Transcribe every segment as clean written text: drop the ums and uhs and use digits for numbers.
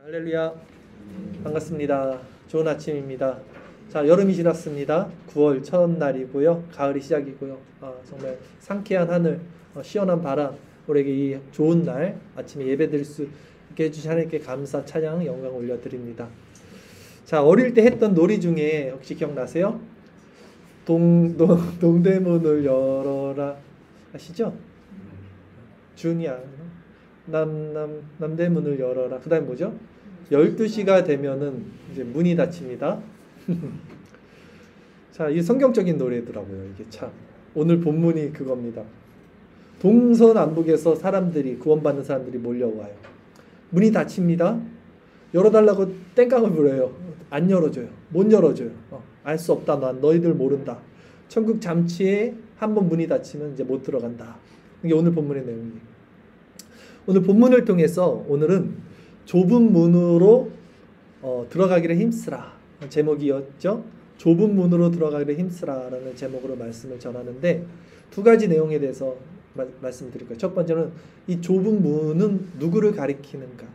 할렐루야, 반갑습니다. 좋은 아침입니다. 자, 여름이 지났습니다. 9월 첫날이고요. 가을이 시작이고요. 정말 상쾌한 하늘, 시원한 바람, 우리에게 이 좋은 날 아침에 예배드릴 수 있게 해주신 하나님께 감사, 찬양, 영광 올려드립니다. 자, 어릴 때 했던 놀이 중에 혹시 기억나세요? 동대문을 열어라 아시죠? 준이야. 남대문을 열어라. 그 다음에 뭐죠? 12시가 되면은 이제 문이 닫힙니다. 자, 이 성경적인 노래더라고요. 이게 참. 오늘 본문이 그겁니다. 동서남북에서 사람들이, 구원받는 사람들이 몰려와요. 문이 닫힙니다. 열어달라고 땡깡을 부려요. 안 열어줘요. 못 열어줘요. 알 수 없다. 난 너희들 모른다. 천국 잠치에 한번 문이 닫히면 이제 못 들어간다. 이게 오늘 본문의 내용이에요. 오늘 본문을 통해서 오늘은 좁은 문으로 들어가기를 힘쓰라 제목이었죠. 좁은 문으로 들어가기를 힘쓰라 라는 제목으로 말씀을 전하는데 두 가지 내용에 대해서 말씀드릴 거예요. 첫 번째는 이 좁은 문은 누구를 가리키는가,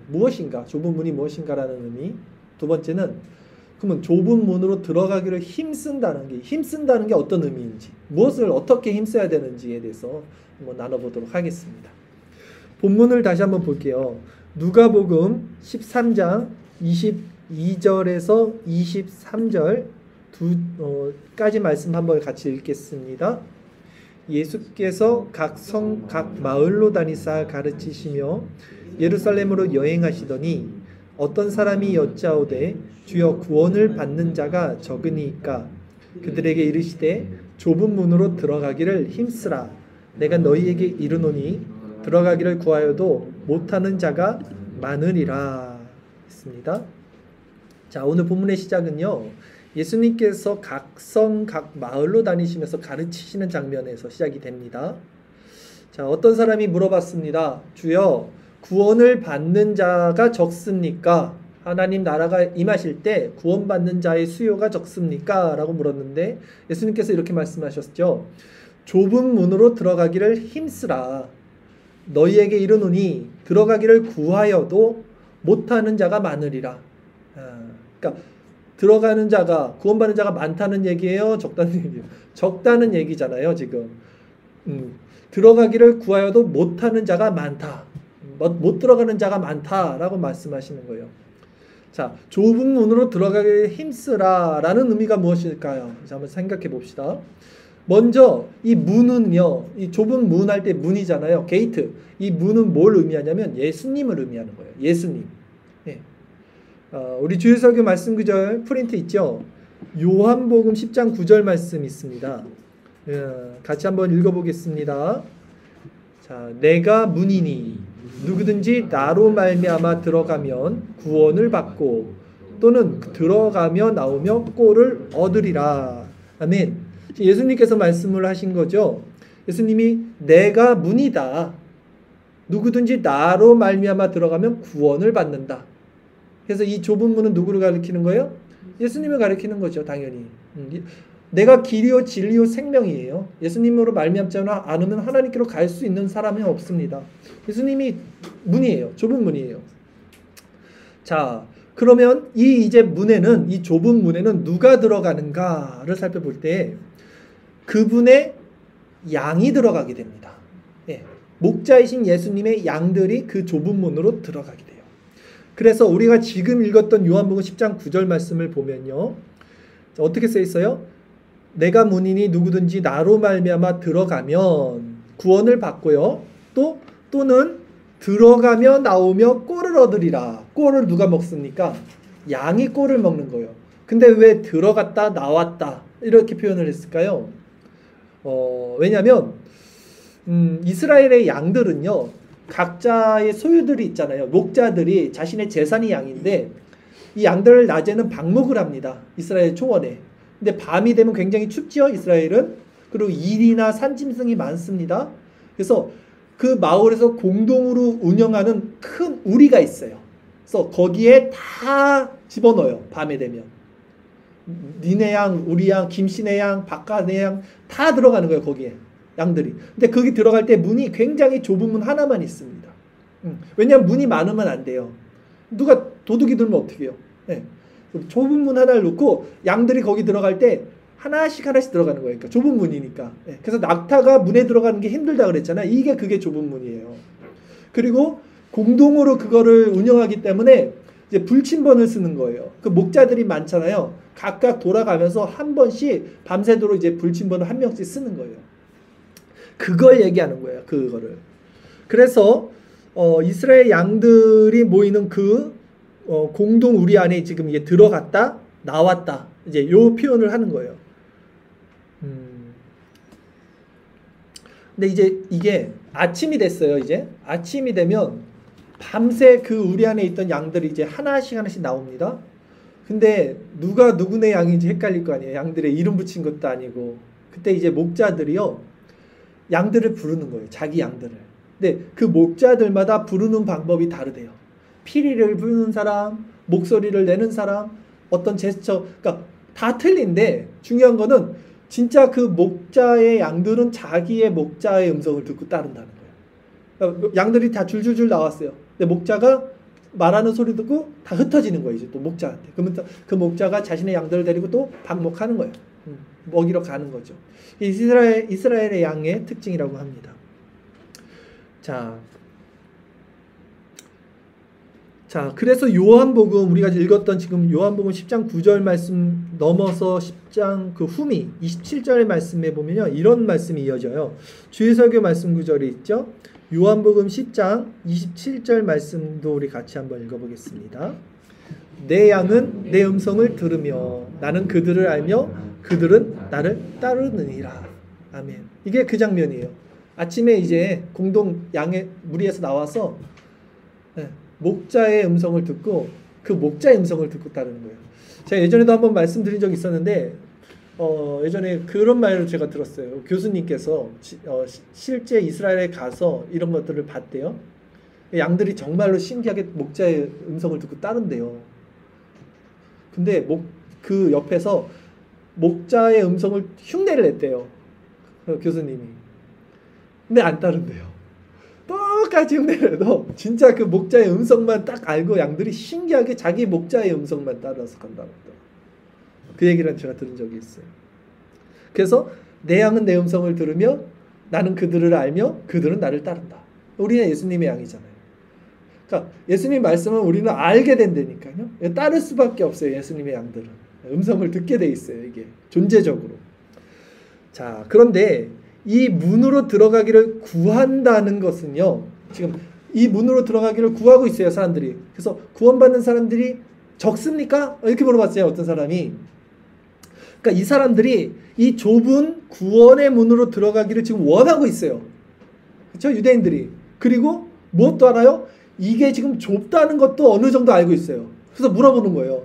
무엇인가, 좁은 문이 무엇인가라는 의미. 두 번째는 그러면 좁은 문으로 들어가기를 힘쓴다는 게 어떤 의미인지, 무엇을 어떻게 힘써야 되는지에 대해서 한번 나눠보도록 하겠습니다. 본문을 다시 한번 볼게요. 누가복음 13장 22절에서 23절까지 말씀 한번 같이 읽겠습니다. 예수께서 각 성, 각 마을로 다니사 가르치시며 예루살렘으로 여행하시더니 어떤 사람이 여짜오되 주여 구원을 받는 자가 적으니까 그들에게 이르시되 좁은 문으로 들어가기를 힘쓰라. 내가 너희에게 이르노니 들어가기를 구하여도 못하는 자가 많으리라 했습니다. 자, 오늘 본문의 시작은요, 예수님께서 각 성, 각 마을로 다니시면서 가르치시는 장면에서 시작이 됩니다. 자, 어떤 사람이 물어봤습니다. 주여, 구원을 받는 자가 적습니까? 하나님 나라가 임하실 때 구원받는 자의 수요가 적습니까? 라고 물었는데 예수님께서 이렇게 말씀하셨죠. 좁은 문으로 들어가기를 힘쓰라. 너희에게 이르노니 들어가기를 구하여도 못하는 자가 많으리라. 그러니까 들어가는 자가, 구원받는 자가 많다는 얘기예요? 적다는 얘기예요? 적다는 얘기잖아요, 지금. 들어가기를 구하여도 못하는 자가 많다. 못 들어가는 자가 많다라고 말씀하시는 거예요. 자, 좁은 문으로 들어가기를 힘쓰라 라는 의미가 무엇일까요? 자, 한번 생각해 봅시다. 먼저 이 문은요, 이 좁은 문 할 때 문이잖아요. 게이트. 이 문은 뭘 의미하냐면 예수님을 의미하는 거예요. 예수님. 예. 우리 주일설교 말씀 구절 프린트 있죠? 요한복음 10장 9절 말씀 있습니다. 같이 한번 읽어보겠습니다. 자, 내가 문이니 누구든지 나로 말미암아 들어가면 구원을 받고 또는 들어가며 나오며 꼴을 얻으리라. 아멘. 예수님께서 말씀을 하신 거죠. 예수님이 내가 문이다. 누구든지 나로 말미암아 들어가면 구원을 받는다. 그래서 이 좁은 문은 누구를 가리키는 거예요? 예수님을 가리키는 거죠, 당연히. 내가 길이요 진리요 생명이에요. 예수님으로 말미암지 않으면 하나님께로 갈 수 있는 사람이 없습니다. 예수님이 문이에요. 좁은 문이에요. 자, 그러면 이 좁은 문에는 누가 들어가는가를 살펴볼 때 그분의 양이 들어가게 됩니다. 예, 목자이신 예수님의 양들이 그 좁은 문으로 들어가게 돼요. 그래서 우리가 지금 읽었던 요한복음 10장 9절 말씀을 보면요, 어떻게 써 있어요? 내가 문이니 누구든지 나로 말미암아 들어가면 구원을 받고요. 또는 들어가며 나오며 꼴을 얻으리라. 꼴을 누가 먹습니까? 양이 꼴을 먹는 거예요. 근데 왜 들어갔다 나왔다 이렇게 표현을 했을까요? 왜냐하면 이스라엘의 양들은요, 각자의 소유들이 있잖아요. 목자들이 자신의 재산이 양인데 이 양들을 낮에는 방목을 합니다. 이스라엘 초원에. 근데 밤이 되면 굉장히 춥지요, 이스라엘은. 그리고 일이나 산짐승이 많습니다. 그래서 그 마을에서 공동으로 운영하는 큰 우리가 있어요. 그래서 거기에 다 집어넣어요, 밤에 되면. 니네 양, 우리 양, 김씨네 양, 박가네 양 다 들어가는 거예요, 거기에. 양들이. 근데 거기 들어갈 때 문이 굉장히 좁은 문 하나만 있습니다. 왜냐하면 문이 많으면 안 돼요. 누가 도둑이 들면 어떻게 해요? 네. 좁은 문 하나를 놓고 양들이 거기 들어갈 때 하나씩 들어가는 거예요. 그러니까 좁은 문이니까. 네. 그래서 낙타가 문에 들어가는 게 힘들다 그랬잖아요. 그게 좁은 문이에요. 그리고 공동으로 그거를 운영하기 때문에 이제 불침번을 쓰는 거예요. 그 목자들이 많잖아요. 각각 돌아가면서 한 번씩 밤새도록 이제 불침번을 한 명씩 쓰는 거예요. 그걸 얘기하는 거예요. 그거를. 그래서 이스라엘 양들이 모이는 그 공동 우리 안에 지금 이게 들어갔다 나왔다 이제 요 표현을 하는 거예요. 근데 이제 이게 아침이 됐어요. 이제 아침이 되면 밤새 그 우리 안에 있던 양들이 이제 하나씩 나옵니다. 근데 누가 누구네 양인지 헷갈릴 거 아니에요. 양들의 이름 붙인 것도 아니고. 그때 이제 목자들이요 양들을 부르는 거예요. 자기 양들을. 근데 그 목자들마다 부르는 방법이 다르대요. 피리를 부르는 사람, 목소리를 내는 사람, 어떤 제스처, 그러니까 다 틀린데 중요한 거는 진짜 그 목자의 양들은 자기의 목자의 음성을 듣고 따른다는 거예요. 그러니까 양들이 다 줄줄줄 나왔어요. 근데 목자가 말하는 소리 듣고 다 흩어지는 거예요. 이제 또 목자한테. 그러면 그 목자가 자신의 양들을 데리고 또 방목하는 거예요. 먹이러 가는 거죠. 이스라엘의 양의 특징이라고 합니다. 자, 그래서 요한복음 우리가 읽었던 지금 요한복음 10장 9절 말씀 넘어서 10장 그 후미 27절의 말씀에 보면요. 이런 말씀이 이어져요. 주일설교 말씀 구절이 있죠. 요한복음 10장 27절 말씀도 우리 같이 한번 읽어보겠습니다. 내 양은 내 음성을 들으며 나는 그들을 알며 그들은 나를 따르느니라. 아멘. 이게 그 장면이에요. 아침에 이제 공동 양의 무리에서 나와서 목자의 음성을 듣고 그 목자의 음성을 듣고 따르는 거예요. 제가 예전에도 한번 말씀드린 적이 있었는데 예전에 그런 말을 제가 들었어요. 교수님께서 실제 이스라엘에 가서 이런 것들을 봤대요. 양들이 정말로 신기하게 목자의 음성을 듣고 따른대요. 근데 그 옆에서 목자의 음성을 흉내를 냈대요. 교수님이. 근데 안 따른대요. 똑같이 흉내를 내도 진짜 그 목자의 음성만 딱 알고 양들이 신기하게 자기 목자의 음성만 따라서 간다고 하더라고요. 그 얘기를 제가 들은 적이 있어요. 그래서 내 양은 내 음성을 들으며 나는 그들을 알며 그들은 나를 따른다. 우리는 예수님의 양이잖아요. 그러니까 예수님 말씀은 우리는 알게 된다니까요. 따를 수밖에 없어요. 예수님의 양들은. 음성을 듣게 돼 있어요. 이게 존재적으로. 자, 그런데 이 문으로 들어가기를 구한다는 것은요. 지금 이 문으로 들어가기를 구하고 있어요. 사람들이. 그래서 구원받는 사람들이 적습니까? 이렇게 물어봤어요. 어떤 사람이. 그러니까 이 사람들이 이 좁은 구원의 문으로 들어가기를 지금 원하고 있어요. 그렇죠? 유대인들이. 그리고 무엇도 알아요? 이게 지금 좁다는 것도 어느 정도 알고 있어요. 그래서 물어보는 거예요.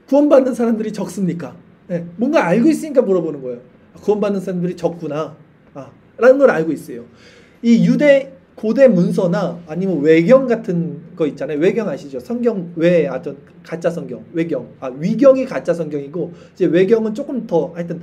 구원받는 사람들이 적습니까? 네, 뭔가 알고 있으니까 물어보는 거예요. 구원받는 사람들이 적구나. 라는 걸 알고 있어요. 이 유대 고대 문서나 아니면 외경 같은 거 있잖아요. 외경 아시죠? 성경 가짜 성경, 외경. 위경이 가짜 성경이고 이제 외경은 조금 더 하여튼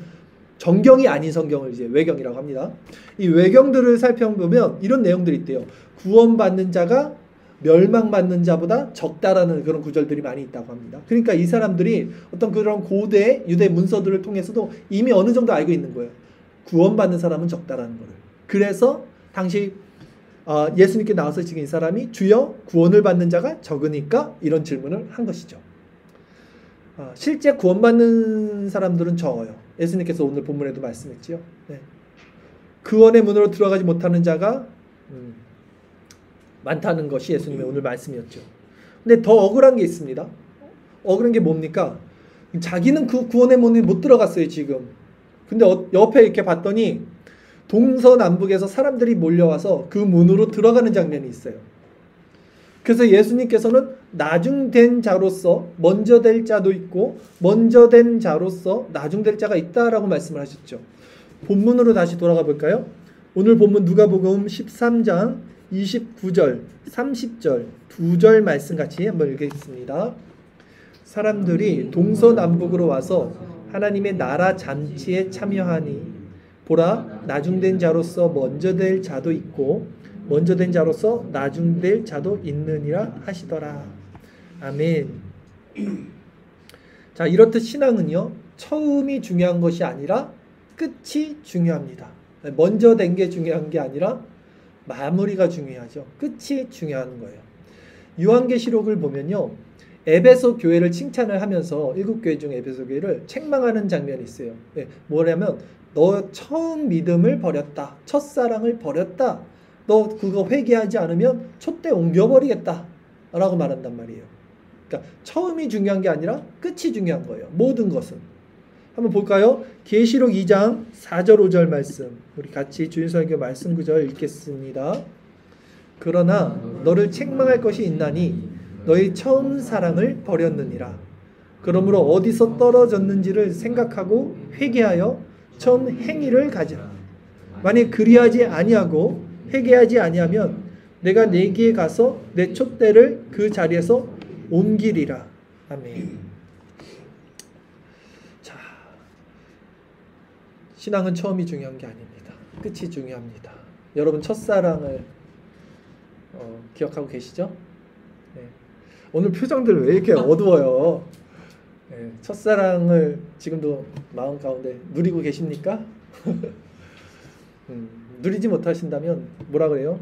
정경이 아닌 성경을 이제 외경이라고 합니다. 이 외경들을 살펴보면 이런 내용들이 있대요. 구원받는 자가 멸망받는 자보다 적다라는 그런 구절들이 많이 있다고 합니다. 그러니까 이 사람들이 어떤 그런 고대 유대 문서들을 통해서도 이미 어느 정도 알고 있는 거예요. 구원받는 사람은 적다라는 거를. 그래서 당시 예수님께 나와서 지금 이 사람이 주여 구원을 받는 자가 적으니까 이런 질문을 한 것이죠. 실제 구원받는 사람들은 적어요. 예수님께서 오늘 본문에도 말씀했지요. 네. 구원의 문으로 들어가지 못하는 자가 많다는 것이 예수님의 오늘 말씀이었죠. 근데 더 억울한 게 있습니다. 억울한 게 뭡니까? 자기는 그 구원의 문에 못 들어갔어요, 지금. 근데 옆에 이렇게 봤더니 동서남북에서 사람들이 몰려와서 그 문으로 들어가는 장면이 있어요. 그래서 예수님께서는 나중된 자로서 먼저 될 자도 있고 먼저 된 자로서 나중될 자가 있다라고 말씀을 하셨죠. 본문으로 다시 돌아가 볼까요? 오늘 본문 누가복음 13장 29절, 30절 두 절 말씀 같이 한번 읽겠습니다. 사람들이 동서남북으로 와서 하나님의 나라 잔치에 참여하니 보라 나중된 자로서 먼저 될 자도 있고 먼저 된 자로서 나중될 자도 있느니라 하시더라. 아멘. 자, 이렇듯 신앙은요, 처음이 중요한 것이 아니라 끝이 중요합니다. 먼저 된 게 중요한 게 아니라 마무리가 중요하죠. 끝이 중요한 거예요. 요한계시록을 보면요, 에베소 교회를 칭찬을 하면서 일곱 교회 중 에베소 교회를 책망하는 장면이 있어요. 뭐냐면 너 처음 믿음을 버렸다. 첫사랑을 버렸다. 너 그거 회개하지 않으면 촛대 옮겨버리겠다. 라고 말한단 말이에요. 그러니까 처음이 중요한 게 아니라 끝이 중요한 거예요. 모든 것은. 한번 볼까요? 계시록 2장 4절 5절 말씀. 우리 같이 주일설교 말씀 구절 읽겠습니다. 그러나 너를 책망할 것이 있나니 너의 처음 사랑을 버렸느니라. 그러므로 어디서 떨어졌는지를 생각하고 회개하여 처음 행위를 가지라. 만약 그리하지 아니하고 회개하지 아니하면 내가 내게 가서 내 촛대를 그 자리에서 옮기리라. 아멘. 자, 신앙은 처음이 중요한 게 아닙니다. 끝이 중요합니다. 여러분 첫사랑을 기억하고 계시죠? 네. 오늘 표정들 왜 이렇게 어두워요? 네. 첫사랑을 지금도 마음 가운데 누리고 계십니까? 누리지 못하신다면 뭐라 그래요?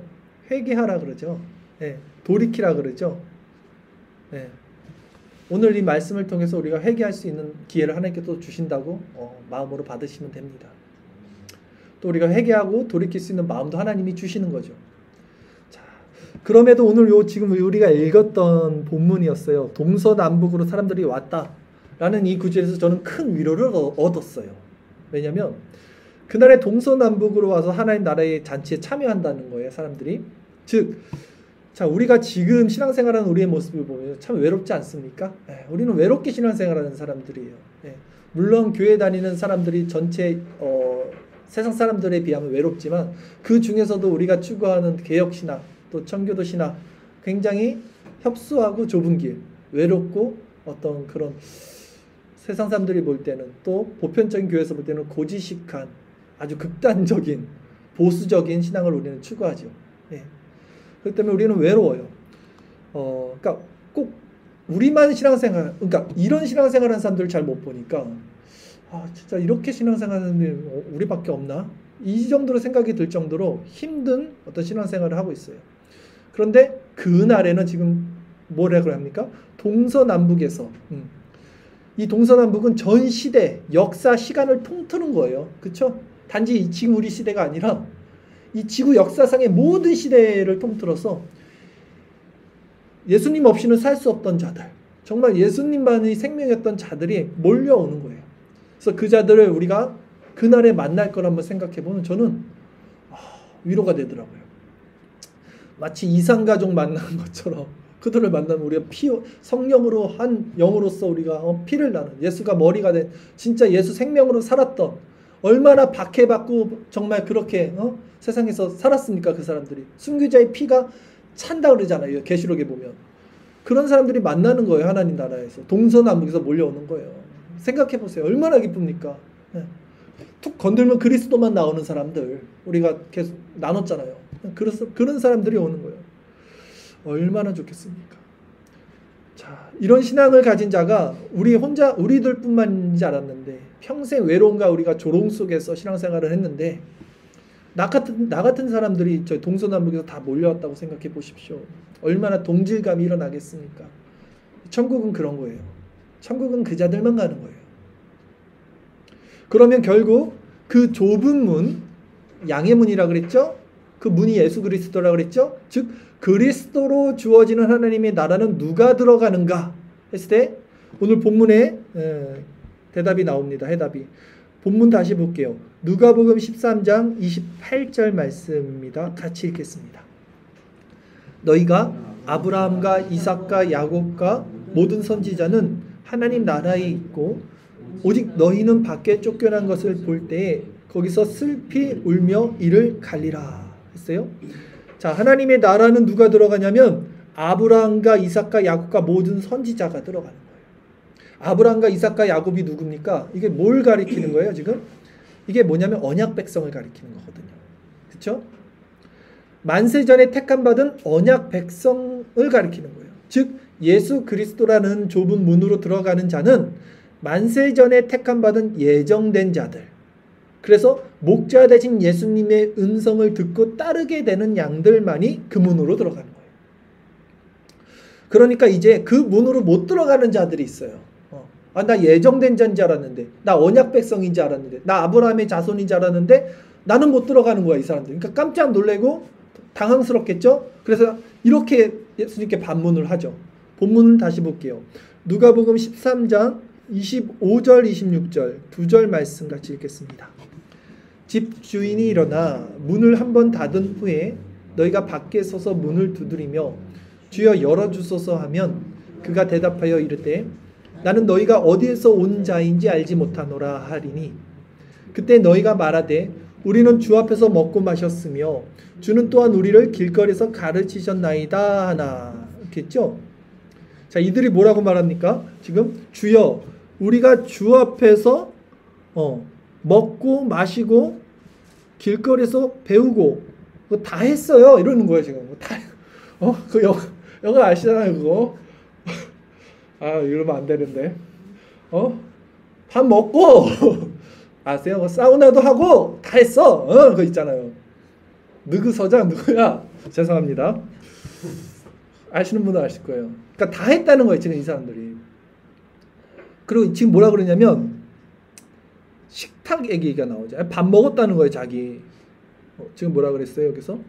회개하라 그러죠. 네. 돌이키라 그러죠. 네. 오늘 이 말씀을 통해서 우리가 회개할 수 있는 기회를 하나님께 또 주신다고 마음으로 받으시면 됩니다. 또 우리가 회개하고 돌이킬 수 있는 마음도 하나님이 주시는 거죠. 자, 그럼에도 오늘 지금 우리가 읽었던 본문이었어요. 동서남북으로 사람들이 왔다라는 이 구절에서 저는 큰 위로를 얻었어요. 왜냐하면 그날에 동서남북으로 와서 하나님 나라의 잔치에 참여한다는 거예요. 사람들이. 즉, 자, 우리가 지금 신앙생활하는 우리의 모습을 보면 참 외롭지 않습니까? 우리는 외롭게 신앙생활하는 사람들이에요. 물론 교회 다니는 사람들이 전체 세상 사람들에 비하면 외롭지만 그 중에서도 우리가 추구하는 개혁신학 또 청교도 신학 굉장히 협소하고 좁은 길, 외롭고 어떤 그런 세상 사람들이 볼 때는 또 보편적인 교회에서 볼 때는 고지식한 아주 극단적인 보수적인 신앙을 우리는 추구하죠. 그렇기 때문에 우리는 외로워요. 그러니까 꼭 우리만 신앙생활, 그러니까 이런 신앙생활하는 사람들을 잘 못 보니까 진짜 이렇게 신앙생활하는 사람이 우리밖에 없나? 이 정도로 생각이 들 정도로 힘든 어떤 신앙생활을 하고 있어요. 그런데 그날에는 지금 뭐라고 합니까? 동서남북에서 이 동서남북은 전 시대, 역사, 시간을 통틀은 거예요. 그렇죠? 단지 지금 우리 시대가 아니라 이 지구 역사상의 모든 시대를 통틀어서 예수님 없이는 살 수 없던 자들, 정말 예수님만이 생명이었던 자들이 몰려오는 거예요. 그래서 그 자들을 우리가 그날에 만날 걸 한번 생각해보면 저는 위로가 되더라고요. 마치 이산가족 만나는 것처럼 그들을 만나면 우리가 성령으로 한 영으로서 우리가 피를 나는 예수가 머리가 된 진짜 예수 생명으로 살았던 얼마나 박해받고 정말 그렇게 세상에서 살았습니까? 그 사람들이 순교자의 피가 찬다 그러잖아요. 계시록에 보면 그런 사람들이 만나는 거예요. 하나님 나라에서 동서남북에서 몰려오는 거예요. 생각해 보세요. 얼마나 기쁩니까? 툭 건들면 그리스도만 나오는 사람들 우리가 계속 나눴잖아요. 그런 사람들이 오는 거예요. 얼마나 좋겠습니까? 자, 이런 신앙을 가진 자가 우리들뿐만인지 알았는데 평생 외로움과 우리가 조롱 속에서 신앙생활을 했는데 나 같은 사람들이 저 동서남북에서 다 몰려왔다고 생각해 보십시오. 얼마나 동질감이 일어나겠습니까? 천국은 그런 거예요. 천국은 그 자들만 가는 거예요. 그러면 결국 그 좁은 문, 양의 문이라 그랬죠? 그 문이 예수 그리스도라 그랬죠? 즉 그리스도로 주어지는 하나님의 나라는 누가 들어가는가 했을 때 오늘 본문에 대답이 나옵니다. 해답이. 본문 다시 볼게요. 누가복음 13장 28절 말씀입니다. 같이 읽겠습니다. 너희가 아브라함과 이삭과 야곱과 모든 선지자는 하나님 나라에 있고 오직 너희는 밖에 쫓겨난 것을 볼 때에 거기서 슬피 울며 이를 갈리라 했어요. 자, 하나님의 나라는 누가 들어가냐면 아브라함과 이삭과 야곱과 모든 선지자가 들어가는 거예요. 아브라함과 이삭과 야곱이 누굽니까? 이게 뭘 가리키는 거예요, 지금? 이게 뭐냐면 언약 백성을 가리키는 거거든요. 그렇죠? 만세 전에 택함 받은 언약 백성을 가리키는 거예요. 즉 예수 그리스도라는 좁은 문으로 들어가는 자는 만세전에 택함받은 예정된 자들, 그래서 목자 되신 예수님의 음성을 듣고 따르게 되는 양들만이 그 문으로 들어가는 거예요. 그러니까 이제 그 문으로 못 들어가는 자들이 있어요. 나 예정된 자인 줄 알았는데, 나 언약 백성인 줄 알았는데, 나 아브라함의 자손인 줄 알았는데 나는 못 들어가는 거야, 이 사람들. 그러니까 깜짝 놀래고 당황스럽겠죠. 그래서 이렇게 예수님께 반문을 하죠. 본문을 다시 볼게요. 누가복음 13장 25절 26절 두 절 말씀 같이 읽겠습니다. 집 주인이 일어나 문을 한번 닫은 후에 너희가 밖에 서서 문을 두드리며 주여 열어주소서 하면 그가 대답하여 이르되 나는 너희가 어디에서 온 자인지 알지 못하노라 하리니 그때 너희가 말하되 우리는 주 앞에서 먹고 마셨으며 주는 또한 우리를 길거리에서 가르치셨나이다 하나. 이렇겠죠? 자, 이들이 뭐라고 말합니까? 지금 주여 우리가 주 앞에서 먹고 마시고 길거리에서 배우고 그거 다 했어요. 이러는 거예요, 지금. 그 영어 아시잖아요, 그거. 이러면 안 되는데. 밥 먹고 아세요? 사우나도 하고 다 했어. 그거 있잖아요. 누구 서장 누구야? 죄송합니다. 아시는 분은 아실 거예요. 그러니까 다 했다는 거예요, 지금 이 사람들이. 그리고 지금 뭐라 그러냐면 식탁 얘기가 나오죠. 밥 먹었다는 거예요, 자기. 지금 뭐라 그랬어요, 여기서?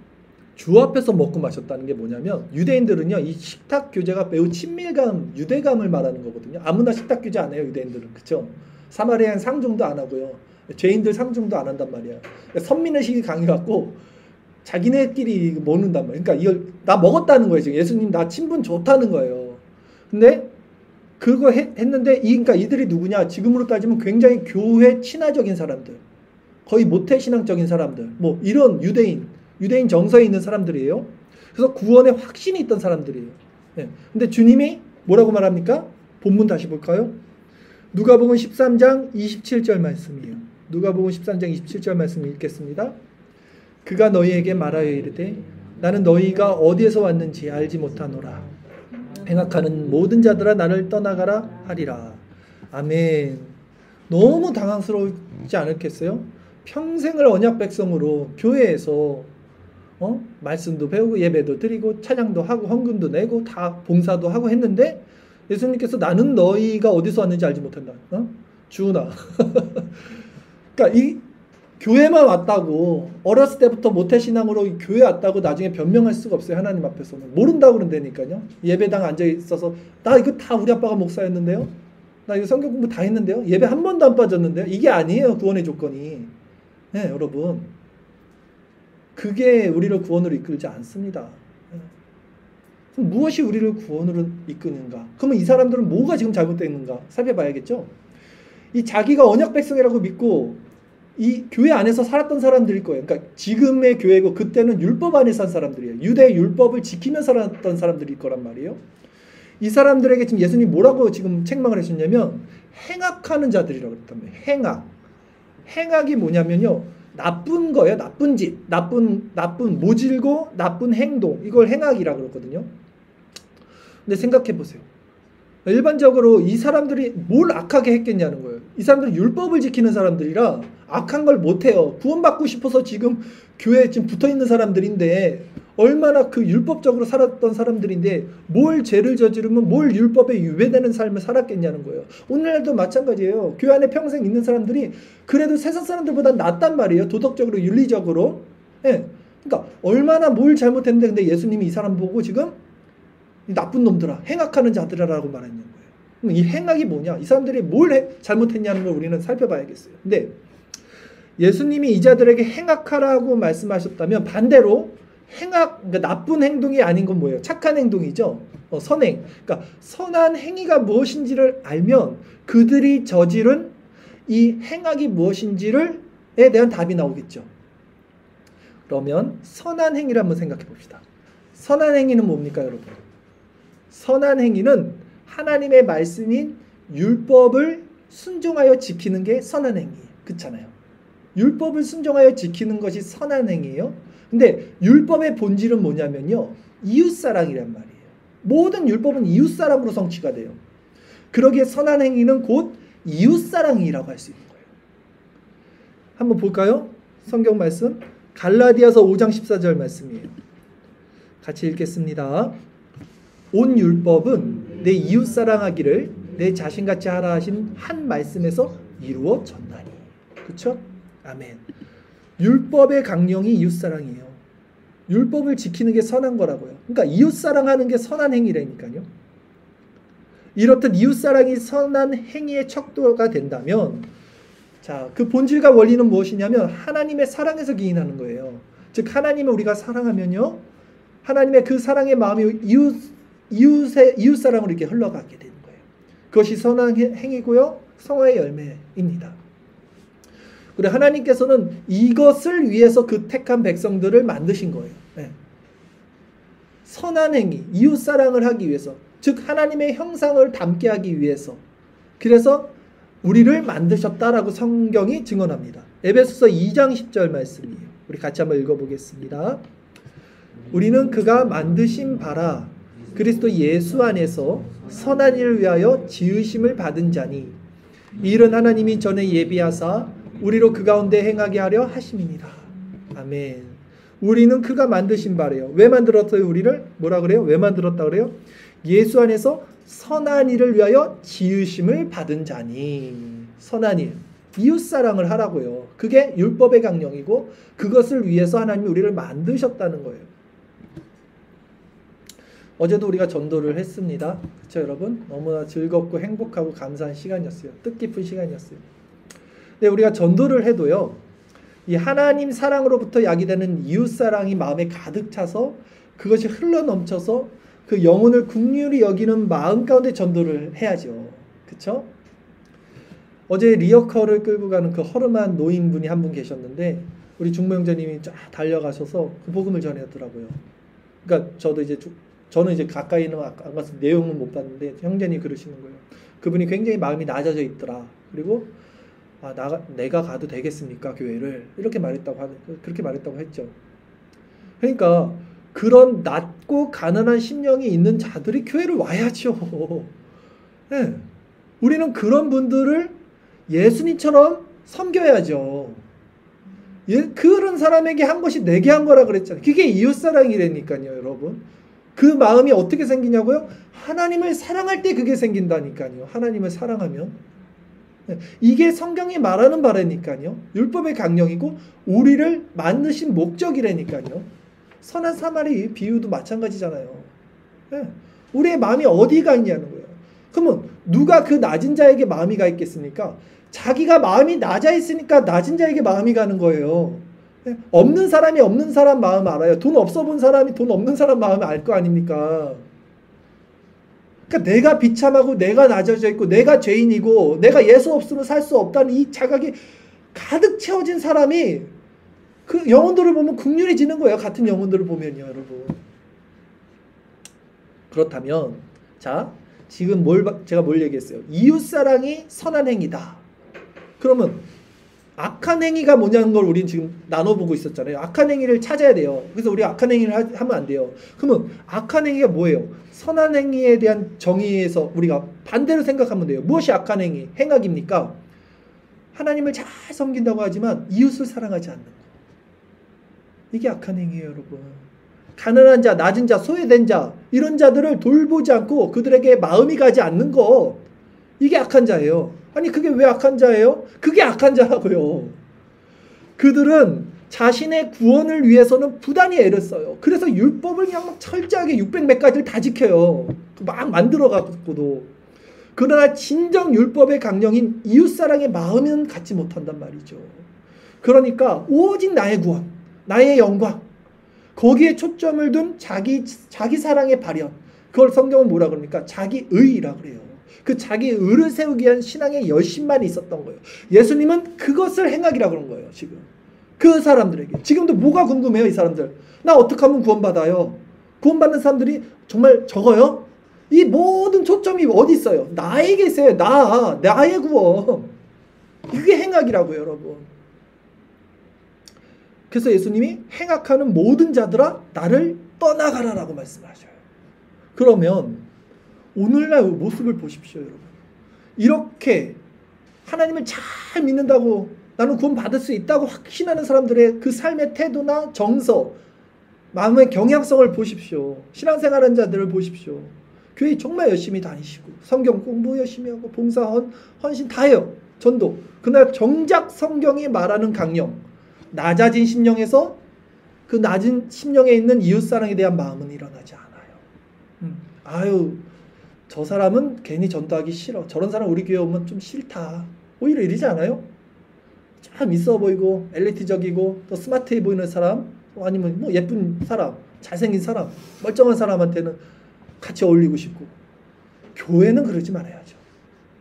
주 앞에서 먹고 마셨다는 게 뭐냐면 유대인들은요, 이 식탁 교제가 매우 친밀감, 유대감을 말하는 거거든요. 아무나 식탁 교제 안 해요, 유대인들은. 그렇죠? 사마리아인 상종도 안 하고요. 죄인들 상종도 안 한단 말이야. 그러니까 선민의식이 강해갖고 자기네끼리 먹는단 말이야. 그러니까 이걸 나 먹었다는 거예요, 지금. 예수님 나 친분 좋다는 거예요. 근데 그거 했는데 그러니까 이들이 누구냐? 지금으로 따지면 굉장히 교회 친화적인 사람들, 거의 모태신앙적인 사람들, 뭐 이런 유대인 정서에 있는 사람들이에요. 그래서 구원에 확신이 있던 사람들이에요. 네. 근데 주님이 뭐라고 말합니까? 본문 다시 볼까요? 누가복음 13장 27절 말씀이에요. 누가복음 13장 27절 말씀 읽겠습니다. 그가 너희에게 말하여 이르되 나는 너희가 어디에서 왔는지 알지 못하노라. 행악하는 모든 자들아 나를 떠나가라 하리라. 아멘. 너무 당황스러우지 않겠어요? 평생을 언약 백성으로 교회에서 말씀도 배우고 예배도 드리고 찬양도 하고 헌금도 내고 다 봉사도 하고 했는데 예수님께서 나는 너희가 어디서 왔는지 알지 못한다. 주나. 그러니까 이 교회만 왔다고, 어렸을 때부터 모태신앙으로 교회 왔다고 나중에 변명할 수가 없어요. 하나님 앞에서는. 모른다고 그런다니까요. 예배당 앉아 있어서 나 이거 다 우리 아빠가 목사였는데요. 나 이거 성경 공부 다 했는데요. 예배 한 번도 안 빠졌는데요. 이게 아니에요, 구원의 조건이. 네, 여러분. 그게 우리를 구원으로 이끌지 않습니다. 그럼 무엇이 우리를 구원으로 이끄는가? 그러면 이 사람들은 뭐가 지금 잘못됐는가? 살펴봐야겠죠. 이 자기가 언약 백성이라고 믿고 이 교회 안에서 살았던 사람들일 거예요. 그러니까 지금의 교회고 그때는 율법 안에 산 사람들이에요. 유대 율법을 지키면서 살았던 사람들일 거란 말이에요. 이 사람들에게 지금 예수님이 뭐라고 지금 책망을 하셨냐면 행악하는 자들이라고 그랬단 말이에요. 행악이 뭐냐면요, 나쁜 거예요. 나쁜 짓, 나쁜 모질고 나쁜 행동, 이걸 행악이라고 그러거든요. 근데 생각해 보세요. 일반적으로 이 사람들이 뭘 악하게 했겠냐는 거예요. 이 사람들은 율법을 지키는 사람들이라 악한 걸 못해요. 구원받고 싶어서 지금 교회에 지금 붙어있는 사람들인데 얼마나 그 율법적으로 살았던 사람들인데 뭘 죄를 저지르면 뭘 율법에 유배되는 삶을 살았겠냐는 거예요. 오늘날도 마찬가지예요. 교회 안에 평생 있는 사람들이 그래도 세상 사람들보다 낫단 말이에요. 도덕적으로, 윤리적으로. 예. 그러니까 얼마나 뭘 잘못했는데 근데 예수님이 이 사람 보고 지금 이 나쁜 놈들아, 행악하는 자들아라고 말했는 거예요. 그럼 이 행악이 뭐냐? 이 사람들이 뭘 잘못했냐는 걸 우리는 살펴봐야겠어요. 근데 예수님이 이 자들에게 행악하라고 말씀하셨다면 반대로 그러니까 나쁜 행동이 아닌 건 뭐예요? 착한 행동이죠. 선행. 그러니까 선한 행위가 무엇인지를 알면 그들이 저지른 이 행악이 무엇인지에 대한 답이 나오겠죠. 그러면 선한 행위를 한번 생각해 봅시다. 선한 행위는 뭡니까, 여러분? 선한 행위는 하나님의 말씀인 율법을 순종하여 지키는 게 선한 행위예요. 그렇잖아요. 율법을 순종하여 지키는 것이 선한 행위예요. 근데 율법의 본질은 뭐냐면요, 이웃사랑이란 말이에요. 모든 율법은 이웃사랑으로 성취가 돼요. 그러기에 선한 행위는 곧 이웃사랑이라고 할 수 있는 거예요. 한번 볼까요? 성경 말씀 갈라디아서 5장 14절 말씀이에요. 같이 읽겠습니다. 온 율법은 내 이웃사랑하기를 내 자신같이 하라 하신 한 말씀에서 이루어졌나니. 그렇죠? 아멘. 율법의 강령이 이웃사랑이에요. 율법을 지키는 게 선한 거라고요. 그러니까 이웃사랑하는 게 선한 행위라니까요. 이렇듯 이웃사랑이 선한 행위의 척도가 된다면, 자, 그 본질과 원리는 무엇이냐면 하나님의 사랑에서 기인하는 거예요. 즉 하나님을 우리가 사랑하면요, 하나님의 그 사랑의 마음이 이웃사랑으로 이렇게 흘러가게 되는 거예요. 그것이 선한 행위고요, 성화의 열매입니다. 그리고 하나님께서는 이것을 위해서 그 택한 백성들을 만드신 거예요. 네. 선한 행위, 이웃사랑을 하기 위해서, 즉 하나님의 형상을 담게 하기 위해서, 그래서 우리를 만드셨다라고 성경이 증언합니다. 에베소서 2장 10절 말씀이에요. 우리 같이 한번 읽어보겠습니다. 우리는 그가 만드신 바라 그리스도 예수 안에서 선한 일을 위하여 지으심을 받은 자니 이 일은 하나님이 전에 예비하사 우리로 그 가운데 행하게 하려 하심이니라. 아멘. 우리는 그가 만드신 바래요. 왜 만들었어요? 우리를 뭐라 그래요? 왜 만들었다 그래요? 예수 안에서 선한 일을 위하여 지으심을 받은 자니. 선한 일, 이웃사랑을 하라고요. 그게 율법의 강령이고 그것을 위해서 하나님이 우리를 만드셨다는 거예요. 어제도 우리가 전도를 했습니다. 그렇죠, 여러분? 너무나 즐겁고 행복하고 감사한 시간이었어요. 뜻깊은 시간이었어요. 근데 우리가 전도를 해도요, 이 하나님 사랑으로부터 야기되는 이웃사랑이 마음에 가득 차서 그것이 흘러넘쳐서 그 영혼을 긍휼히 여기는 마음 가운데 전도를 해야죠. 그렇죠? 어제 리어커를 끌고 가는 그 허름한 노인분이 한 분 계셨는데 우리 중무형제님이 쫙 달려가셔서 그 복음을 전했더라고요. 그러니까 저는 이제 가까이는 안 가서 내용은 못 봤는데 형제님 그러시는 거예요. 그분이 굉장히 마음이 낮아져 있더라. 그리고 내가 가도 되겠습니까 교회를, 이렇게 그렇게 말했다고 했죠. 그러니까 그런 낮고 가난한 심령이 있는 자들이 교회를 와야죠. 네. 우리는 그런 분들을 예수님처럼 섬겨야죠. 그런 사람에게 한 것이 내게 한 거라 그랬잖아요. 그게 이웃사랑이라니까요, 여러분. 그 마음이 어떻게 생기냐고요? 하나님을 사랑할 때 그게 생긴다니까요. 하나님을 사랑하면. 이게 성경이 말하는 바라니까요. 율법의 강령이고 우리를 만드신 목적이라니까요. 선한 사마리 비유도 마찬가지잖아요. 우리의 마음이 어디가 있냐는 거예요. 그러면 누가 그 낮은 자에게 마음이 가 있겠습니까? 자기가 마음이 낮아 있으니까 낮은 자에게 마음이 가는 거예요. 없는 사람이 없는 사람 마음 알아요. 돈 없어 본 사람이 돈 없는 사람 마음을 알 거 아닙니까? 그러니까 내가 비참하고 내가 낮아져 있고 내가 죄인이고 내가 예수 없으면 살 수 없다는 이 자각이 가득 채워진 사람이 그 영혼들을 보면 긍휼해지는 거예요. 같은 영혼들을 보면요, 여러분. 그렇다면 자, 지금 제가 뭘 얘기했어요? 이웃사랑이 선한 행위다. 그러면 악한 행위가 뭐냐는 걸 우리는 지금 나눠보고 있었잖아요. 악한 행위를 찾아야 돼요. 그래서 우리가 악한 행위를 하면 안 돼요. 그러면 악한 행위가 뭐예요? 선한 행위에 대한 정의에서 우리가 반대로 생각하면 돼요. 무엇이 악한 행위, 행악입니까? 하나님을 잘 섬긴다고 하지만 이웃을 사랑하지 않는 거. 이게 악한 행위예요, 여러분. 가난한 자, 낮은 자, 소외된 자, 이런 자들을 돌보지 않고 그들에게 마음이 가지 않는 것, 이게 악한 자예요. 아니 그게 왜 악한 자예요? 그게 악한 자라고요. 그들은 자신의 구원을 위해서는 부단히 애를 써요. 그래서 율법을 그냥 막 철저하게 600몇 가지를 다 지켜요. 막 만들어 갖고도. 그러나 진정 율법의 강령인 이웃사랑의 마음은 갖지 못한단 말이죠. 그러니까 오직 나의 구원, 나의 영광, 거기에 초점을 둔 자기 사랑의 발현, 그걸 성경은 뭐라 그럽니까? 자기 의라 그래요. 그 자기 의를 세우기 위한 신앙의 열심만 있었던 거예요. 예수님은 그것을 행하기라 그런 거예요. 지금 그 사람들에게 지금도 뭐가 궁금해요? 이 사람들 나 어떻게 하면 구원받아요? 구원받는 사람들이 정말 적어요? 이 모든 초점이 어디 있어요? 나에게 있어요. 나의 구원. 이게 행악이라고요, 여러분. 그래서 예수님이 행악하는 모든 자들아 나를 떠나가라라고 말씀하셔요. 그러면 오늘날 모습을 보십시오, 여러분. 이렇게 하나님을 잘 믿는다고, 나는 구원 받을 수 있다고 확신하는 사람들의 그 삶의 태도나 정서, 마음의 경향성을 보십시오. 신앙생활하는 자들을 보십시오. 교회 정말 열심히 다니시고 성경 공부 열심히 하고 봉사, 헌신 다 해요. 전도. 그날 정작 성경이 말하는 강령, 낮아진 심령에서 그 낮은 심령에 있는 이웃사랑에 대한 마음은 일어나지 않아요. 아유, 저 사람은 괜히 전도하기 싫어. 저런 사람 우리 교회 오면 좀 싫다. 오히려 이러지 않아요? 참 있어 보이고 엘리트적이고 또 스마트해 보이는 사람, 아니면 뭐 예쁜 사람, 잘생긴 사람, 멀쩡한 사람한테는 같이 어울리고 싶고. 교회는 그러지 말아야죠.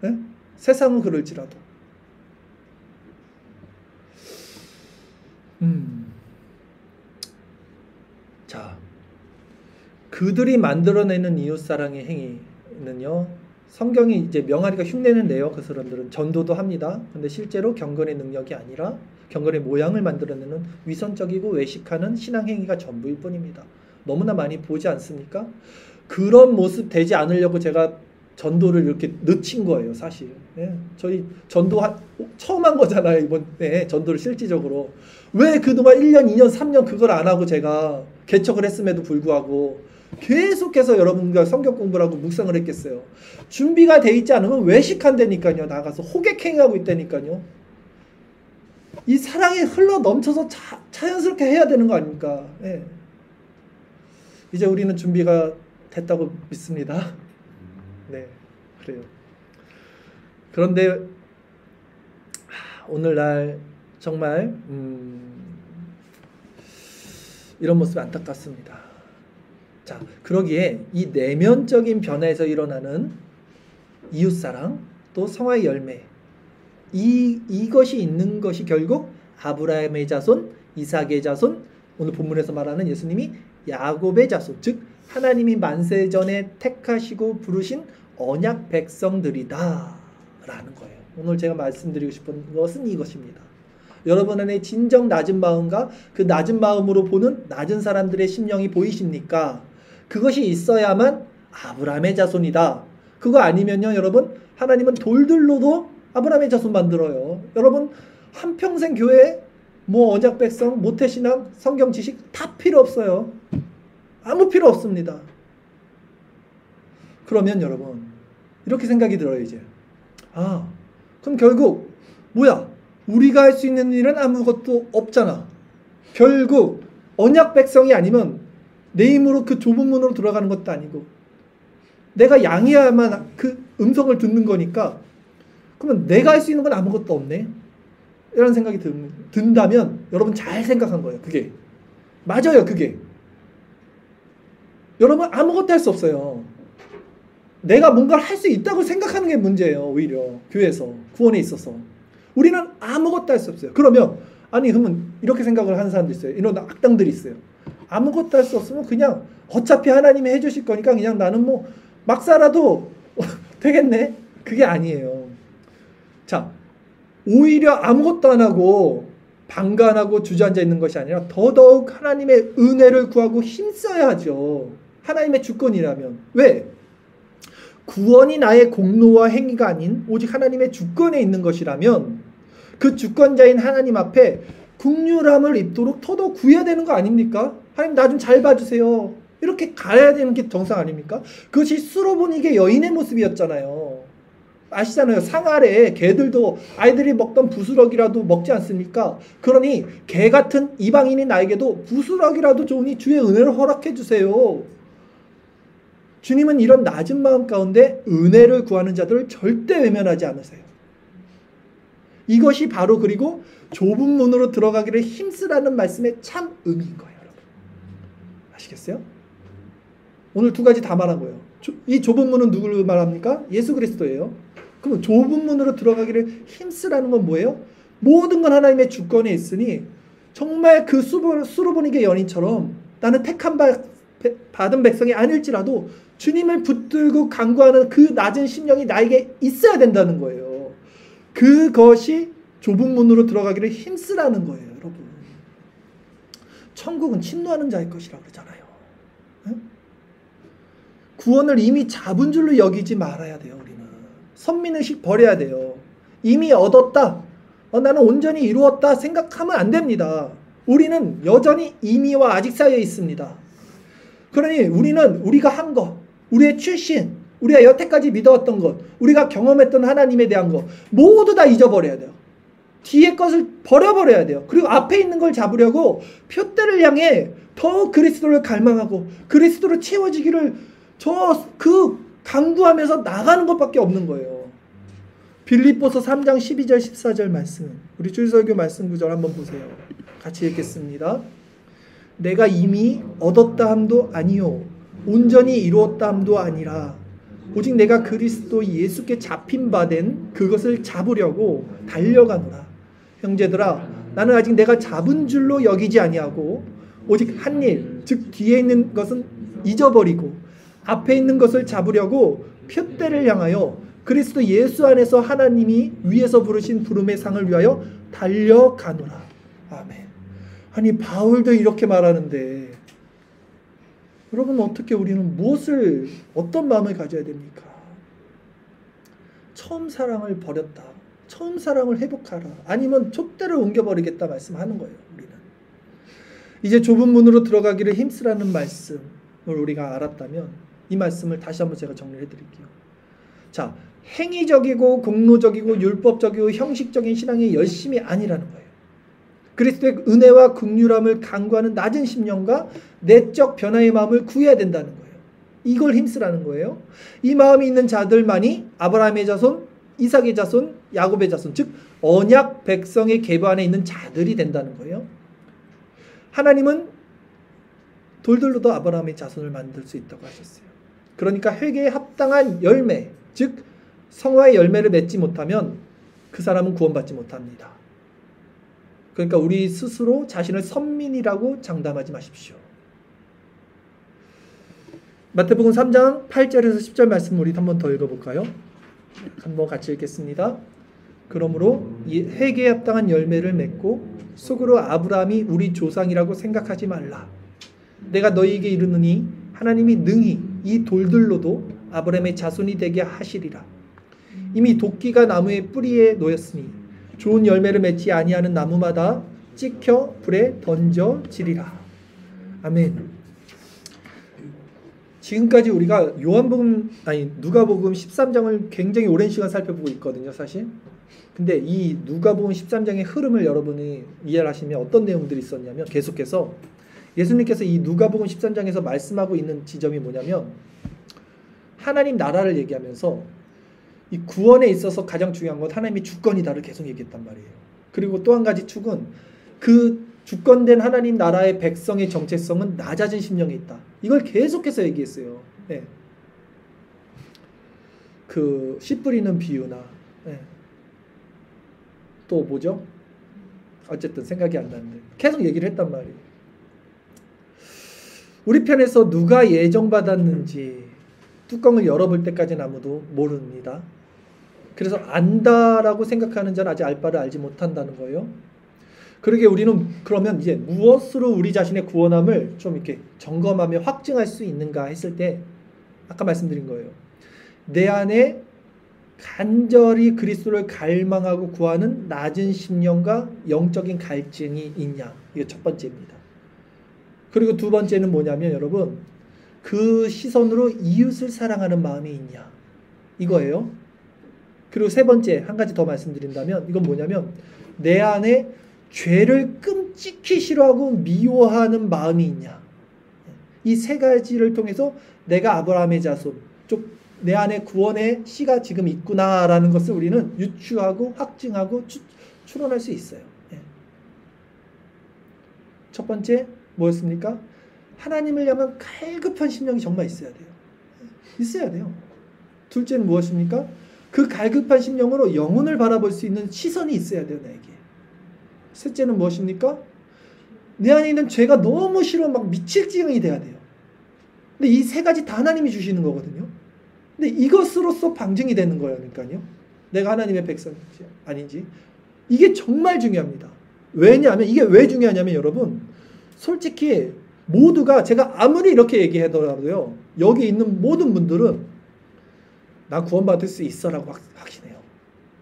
네? 세상은 그럴지라도. 자, 그들이 만들어내는 이웃사랑의 행위는요, 성경이 이제 명하니까 흉내는 내요. 그 사람들은 전도도 합니다. 근데 실제로 경건의 능력이 아니라 경건의 모양을 만들어내는 위선적이고 외식하는 신앙행위가 전부일 뿐입니다. 너무나 많이 보지 않습니까? 그런 모습 되지 않으려고 제가 전도를 이렇게 늦춘 거예요, 사실. 네, 저희 전도 처음 한 거잖아요, 이번에 전도를 실질적으로. 왜 그동안 1년, 2년, 3년 그걸 안 하고 제가 개척을 했음에도 불구하고 계속해서 여러분과 성경 공부를 하고 묵상을 했겠어요. 준비가 돼 있지 않으면 외식한다니까요. 나가서 호객행위하고 있다니까요. 이 사랑이 흘러 넘쳐서 자연스럽게 해야 되는 거 아닙니까? 네. 이제 우리는 준비가 됐다고 믿습니다. 네, 그래요. 그런데 오늘날 정말 이런 모습이 안타깝습니다. 자, 그러기에 이 내면적인 변화에서 일어나는 이웃사랑, 또 성화의 열매, 이것이 있는 것이 결국 아브라함의 자손, 이삭의 자손, 오늘 본문에서 말하는 예수님이 야곱의 자손, 즉 하나님이 만세전에 택하시고 부르신 언약 백성들이다 라는 거예요. 오늘 제가 말씀드리고 싶은 것은 이것입니다. 여러분 안에 진정 낮은 마음과 그 낮은 마음으로 보는 낮은 사람들의 심령이 보이십니까? 그것이 있어야만 아브라함의 자손이다. 그거 아니면요, 여러분, 하나님은 돌들로도 아브라함의 자손 만들어요. 여러분, 한평생 교회, 뭐 언약 백성, 모태신앙, 성경 지식 다 필요 없어요. 아무 필요 없습니다. 그러면 여러분, 이렇게 생각이 들어요, 이제. 아, 그럼 결국 뭐야? 우리가 할 수 있는 일은 아무것도 없잖아. 결국 언약 백성이 아니면 내 힘으로 그 좁은 문으로 들어가는 것도 아니고 내가 양해야만 그 음성을 듣는 거니까, 그러면 내가 할 수 있는 건 아무것도 없네. 이런 생각이 든다면 여러분 잘 생각한 거예요. 그게 맞아요. 그게 여러분 아무것도 할 수 없어요. 내가 뭔가를 할 수 있다고 생각하는 게 문제예요. 오히려 교회에서 구원에 있어서 우리는 아무것도 할 수 없어요. 그러면 그러면 이렇게 생각을 하는 사람도 있어요. 이런 악당들이 있어요. 아무것도 할 수 없으면 그냥 어차피 하나님이 해주실 거니까 그냥 나는 뭐 막 살아도 되겠네. 그게 아니에요. 자, 오히려 아무것도 안 하고 방관하고 주저앉아 있는 것이 아니라 더더욱 하나님의 은혜를 구하고 힘써야 하죠. 하나님의 주권이라면. 왜? 구원이 나의 공로와 행위가 아닌 오직 하나님의 주권에 있는 것이라면 그 주권자인 하나님 앞에 긍휼함을 입도록 더더욱 구해야 되는 거 아닙니까? 하나님 나 좀 잘 봐주세요. 이렇게 가야 되는 게 정상 아닙니까? 그것이 수로보니게 여인의 모습이었잖아요. 아시잖아요. 상 아래에 개들도 아이들이 먹던 부스러기라도 먹지 않습니까? 그러니 개 같은 이방인이 나에게도 부스러기라도 좋으니 주의 은혜를 허락해 주세요. 주님은 이런 낮은 마음 가운데 은혜를 구하는 자들을 절대 외면하지 않으세요. 이것이 바로 그리고 좁은 문으로 들어가기를 힘쓰라는 말씀의 참 의미인 거예요. 여러분. 아시겠어요? 오늘 두 가지 다 말한 거예요. 이 좁은 문은 누구를 말합니까? 예수 그리스도예요. 그럼 좁은 문으로 들어가기를 힘쓰라는 건 뭐예요? 모든 건 하나님의 주권에 있으니 정말 그 수로보니게 연인처럼 나는 택한 받은 백성이 아닐지라도 주님을 붙들고 간구하는 그 낮은 심령이 나에게 있어야 된다는 거예요. 그것이 좁은 문으로 들어가기를 힘쓰라는 거예요. 여러분. 천국은 침노하는 자의 것이라고 그러잖아요. 응? 구원을 이미 잡은 줄로 여기지 말아야 돼요. 우리는 선민의식 버려야 돼요. 이미 얻었다, 나는 온전히 이루었다 생각하면 안 됩니다. 우리는 여전히 이미와 아직 사이에 있습니다. 그러니 우리는 우리가 한 것, 우리의 출신, 우리가 여태까지 믿어왔던 것, 우리가 경험했던 하나님에 대한 것 모두 다 잊어버려야 돼요. 뒤에 것을 버려버려야 돼요. 그리고 앞에 있는 걸 잡으려고 표대를 향해 더 그리스도를 갈망하고 그리스도로 채워지기를 강구하면서 나가는 것밖에 없는 거예요. 빌립보서 3장 12절 14절 말씀, 우리 주일설교 말씀 구절 한번 보세요. 같이 읽겠습니다. 내가 이미 얻었다 함도 아니요 온전히 이루었다 함도 아니라 오직 내가 그리스도 예수께 잡힌 바 된 그것을 잡으려고 달려가노라. 형제들아, 나는 아직 내가 잡은 줄로 여기지 아니하고 오직 한 일, 즉 뒤에 있는 것은 잊어버리고 앞에 있는 것을 잡으려고 표대를 향하여 그리스도 예수 안에서 하나님이 위에서 부르신 부름의 상을 위하여 달려가노라. 아멘. 아니 바울도 이렇게 말하는데 여러분 어떻게 우리는 어떤 마음을 가져야 됩니까? 처음 사랑을 버렸다, 처음 사랑을 회복하라, 아니면 촛대를 옮겨버리겠다 말씀하는 거예요. 우리는 이제 좁은 문으로 들어가기를 힘쓰라는 말씀을 우리가 알았다면 이 말씀을 다시 한번 제가 정리해 드릴게요. 자, 행위적이고 공로적이고 율법적이고 형식적인 신앙이 열심이 아니라는 거예요. 그리스도의 은혜와 긍휼함을 간구하는 낮은 심령과 내적 변화의 마음을 구해야 된다는 거예요. 이걸 힘쓰라는 거예요. 이 마음이 있는 자들만이 아브라함의 자손, 이삭의 자손, 야곱의 자손, 즉 언약 백성의 계보 안에 있는 자들이 된다는 거예요. 하나님은 돌들로도 아브라함의 자손을 만들 수 있다고 하셨어요. 그러니까 회개에 합당한 열매, 즉 성화의 열매를 맺지 못하면 그 사람은 구원받지 못합니다. 그러니까 우리 스스로 자신을 선민이라고 장담하지 마십시오. 마태복음 3장 8절에서 10절 말씀 우리 한번 더 읽어볼까요? 한번 같이 읽겠습니다. 그러므로 이 회개에 합당한 열매를 맺고 속으로 아브라함이 우리 조상이라고 생각하지 말라. 내가 너희에게 이르노니 하나님이 능히 이 돌들로도 아브라함의 자손이 되게 하시리라. 이미 도끼가 나무의 뿌리에 놓였으니 좋은 열매를 맺지 아니하는 나무마다 찍혀 불에 던져지리라. 아멘. 지금까지 우리가 누가복음 13장을 굉장히 오랜 시간 살펴보고 있거든요, 사실. 근데 이 누가복음 13장의 흐름을 여러분이 이해를 하시면 어떤 내용들이 있었냐면 계속해서 예수님께서 이 누가복음 13장에서 말씀하고 있는 지점이 뭐냐면 하나님 나라를 얘기하면서 이 구원에 있어서 가장 중요한 건 하나님의 주권이다를 계속 얘기했단 말이에요. 그리고 또 한 가지 축은 그 주권된 하나님 나라의 백성의 정체성은 낮아진 심령에 있다. 이걸 계속해서 얘기했어요. 네. 그 씨 뿌리는 비유나 또 뭐죠? 어쨌든 생각이 안 나는데 계속 얘기를 했단 말이에요. 우리 편에서 누가 예정받았는지 뚜껑을 열어볼 때까지는 아무도 모릅니다. 그래서 안다라고 생각하는 자는 아직 알 바를 알지 못한다는 거예요. 그러게 우리는 그러면 이제 무엇으로 우리 자신의 구원함을 좀 이렇게 점검하며 확증할 수 있는가 했을 때 아까 말씀드린 거예요. 내 안에 간절히 그리스도를 갈망하고 구하는 낮은 심령과 영적인 갈증이 있냐. 이게 첫 번째입니다. 그리고 두 번째는 뭐냐면 여러분 그 시선으로 이웃을 사랑하는 마음이 있냐. 이거예요. 그리고 세 번째 한 가지 더 말씀드린다면 이건 뭐냐면 내 안에 죄를 끔찍히 싫어하고 미워하는 마음이 있냐. 이 세 가지를 통해서 내가 아브라함의 자손, 내 안에 구원의 씨가 지금 있구나라는 것을 우리는 유추하고 확증하고 추론할 수 있어요. 첫 번째 뭐였습니까? 하나님을 향한 갈급한 심령이 정말 있어야 돼요. 있어야 돼요. 둘째는 무엇입니까? 그 갈급한 심령으로 영혼을 바라볼 수 있는 시선이 있어야 돼요, 나에게. 셋째는 무엇입니까? 내 안에 있는 죄가 너무 싫어 막 미칠 지경이 돼야 돼요. 근데 이 세 가지 다 하나님이 주시는 거거든요. 근데 이것으로서 방증이 되는 거니까요. 내가 하나님의 백성인지 아닌지. 이게 정말 중요합니다. 왜냐하면 이게 왜 중요하냐면 여러분 솔직히 모두가 제가 아무리 이렇게 얘기하더라도요. 여기 있는 모든 분들은 나 구원받을 수 있어라고 확신해요.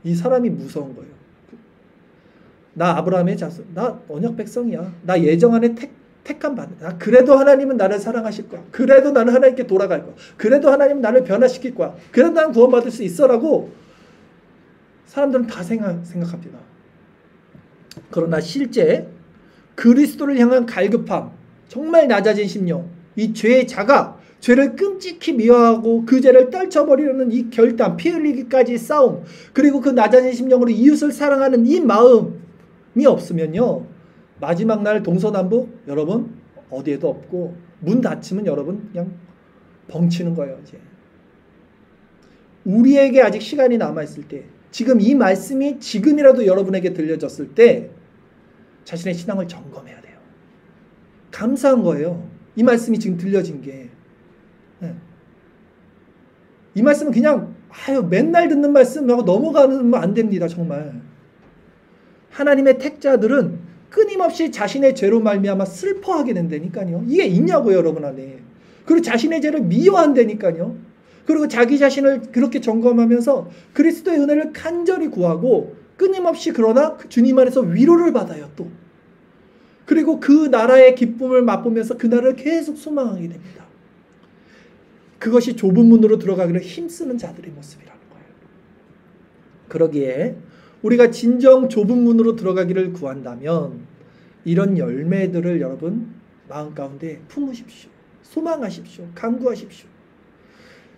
이 사람이 무서운 거예요. 나 아브라함의 자손, 나 언약 백성이야. 나 예정 안에 택함 받는다. 그래도 하나님은 나를 사랑하실 거야. 그래도 나는 하나님께 돌아갈 거야. 그래도 하나님은 나를 변화시킬 거야. 그래도 나는 구원받을 수 있어라고 사람들은 다 생각합니다. 그러나 실제 그리스도를 향한 갈급함, 정말 낮아진 심령, 이 죄의 자가, 죄를 끔찍히 미워하고 그 죄를 떨쳐버리려는 이 결단, 피 흘리기까지 싸움, 그리고 그 낮아진 심령으로 이웃을 사랑하는 이 마음이 없으면요, 마지막 날 동서남북 여러분 어디에도 없고 문 닫히면 여러분 그냥 벙치는 거예요. 이제 우리에게 아직 시간이 남아있을 때, 지금 이 말씀이 지금이라도 여러분에게 들려졌을 때 자신의 신앙을 점검해야 돼요. 감사한 거예요. 이 말씀이 지금 들려진 게. 이 말씀은 그냥 맨날 듣는 말씀하고 넘어가면 안 됩니다. 정말. 하나님의 택자들은 끊임없이 자신의 죄로 말미암아 슬퍼하게 된다니까요. 이게 있냐고요, 여러분 안에. 그리고 자신의 죄를 미워한다니까요. 그리고 자기 자신을 그렇게 점검하면서 그리스도의 은혜를 간절히 구하고 끊임없이 그러나 주님 안에서 위로를 받아요, 또. 그리고 그 나라의 기쁨을 맛보면서 그 나라를 계속 소망하게 됩니다. 그것이 좁은 문으로 들어가기를 힘쓰는 자들의 모습이라는 거예요. 그러기에 우리가 진정 좁은 문으로 들어가기를 구한다면 이런 열매들을 여러분 마음 가운데 품으십시오. 소망하십시오. 간구하십시오.